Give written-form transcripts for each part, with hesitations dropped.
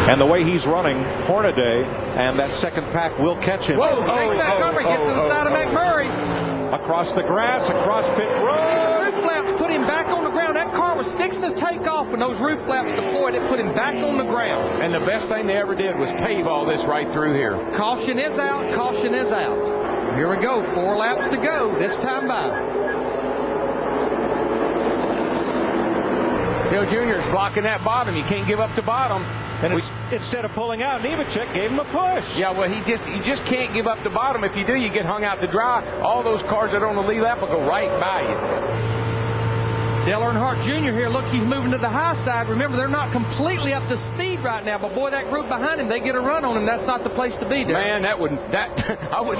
And the way he's running, Hornaday and that second pack will catch him. Whoa, takes back over, gets to the side of McMurray. Across the grass, across pit road. Roof flaps put him back on the ground. That car was fixing to take off when those roof flaps deployed. It put him back on the ground. And the best thing they ever did was pave all this right through here. Caution is out. Caution is out. Here we go. 4 laps to go this time by. Dale Jr. is blocking that bottom. You can't give up the bottom. And instead of pulling out, Nemechek gave him a push. Yeah, well, you just can't give up the bottom. If you do, you get hung out to dry. All those cars that are on the lead lap will go right by you. Dale Earnhardt Jr. here, look, he's moving to the high side. Remember, they're not completely up to speed right now, but boy, that group behind him, they get a run on him. That's not the place to be, Dale. Man, I would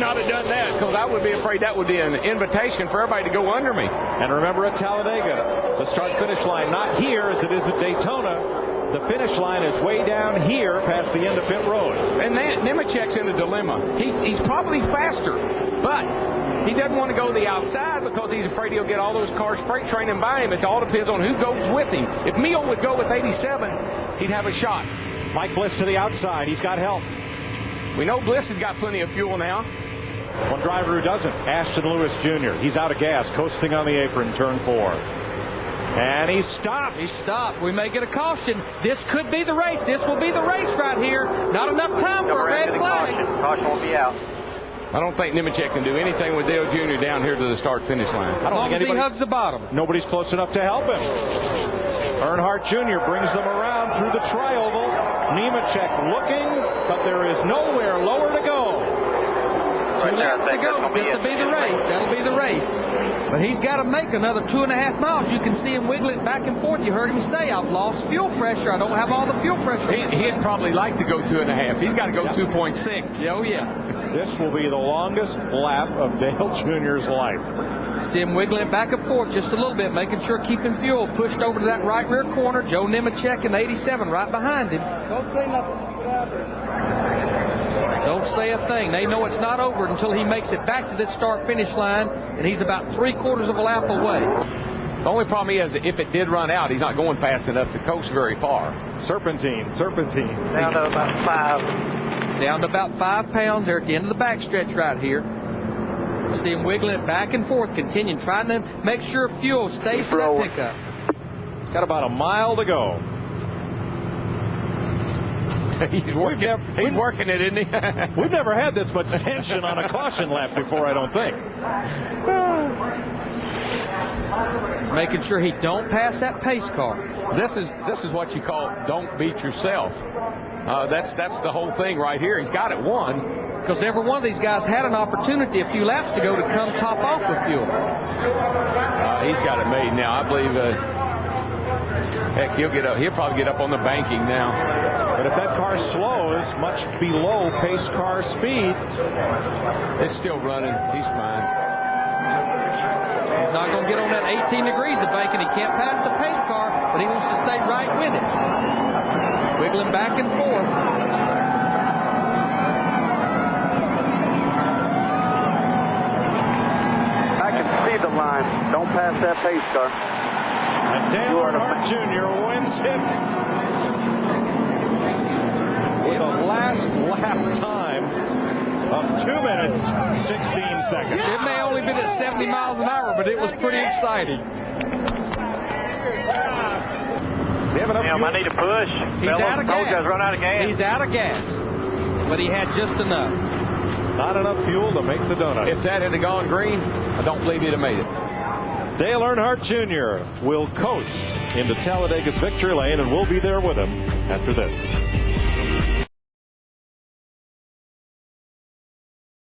not have done that, because I would be afraid that would be an invitation for everybody to go under me. And remember, at Talladega, the start-finish line not here as it is at Daytona. The finish line is way down here past the end of pit road. And Nemechek's in a dilemma. He's probably faster, but he doesn't want to go to the outside because he's afraid he'll get all those cars freight training by him. It all depends on who goes with him. If Mio would go with 87, he'd have a shot. Mike Bliss to the outside. He's got help. We know Bliss has got plenty of fuel now. One driver who doesn't, Ashton Lewis Jr. He's out of gas, coasting on the apron, turn 4. And he stopped. He stopped. We may get a caution. This could be the race. This will be the race right here. Not enough time for a red flag. Caution will be out. I don't think Nemechek can do anything with Dale Jr. down here to the start-finish line. As long as he hugs the bottom. Nobody's close enough to help him. Earnhardt Jr. brings them around through the tri-oval. Nemechek looking, but there is nowhere lower to go. 2 laps to go. This will be the race. That'll be the race. But he's got to make another 2.5 miles. You can see him wiggling back and forth. You heard him say, I've lost fuel pressure. I don't have all the fuel pressure. He'd probably like to go 2.5. He's got to go 2.6. Oh, yeah. This will be the longest lap of Dale Jr.'s life. See him wiggling back and forth just a little bit, making sure keeping fuel pushed over to that right rear corner. Joe Nemechek in 87 right behind him. Don't say nothing. Get out there. Don't say a thing. They know it's not over until he makes it back to this start-finish line, and he's about 3/4 of a lap away. The only problem is that if it did run out, he's not going fast enough to coast very far. Serpentine. Down to about 5. Down to about 5 pounds there at the end of the backstretch right here. See him wiggling it back and forth, continuing, trying to make sure fuel stays for that pickup. He's got about a mile to go. He's working it, isn't he? We've never had this much tension on a caution lap before, I don't think. He's making sure he don't pass that pace car. This is what you call don't beat yourself. That's the whole thing right here. He's got it won. Because every one of these guys had an opportunity a few laps ago to come top off with fuel. He's got it made now. I believe. Heck, he'll probably get up on the banking now. But if that car slows much below pace car speed, it's still running. He's fine. He's not going to get on that 18 degrees of banking. He can't pass the pace car, but he wants to stay right with it. Wiggling back and forth. I can see the line. Don't pass that pace car. And Dale Earnhardt Jr. wins it with a last lap time of 2 minutes, 16 seconds. It may only been at 70 miles an hour, but it was pretty exciting. I need a push. He's out of gas. Run out of gas. He's out of gas, but he had just enough. Not enough fuel to make the donut. If that had gone green, I don't believe he'd have made it. Dale Earnhardt Jr. will coast into Talladega's victory lane, and we'll be there with him after this.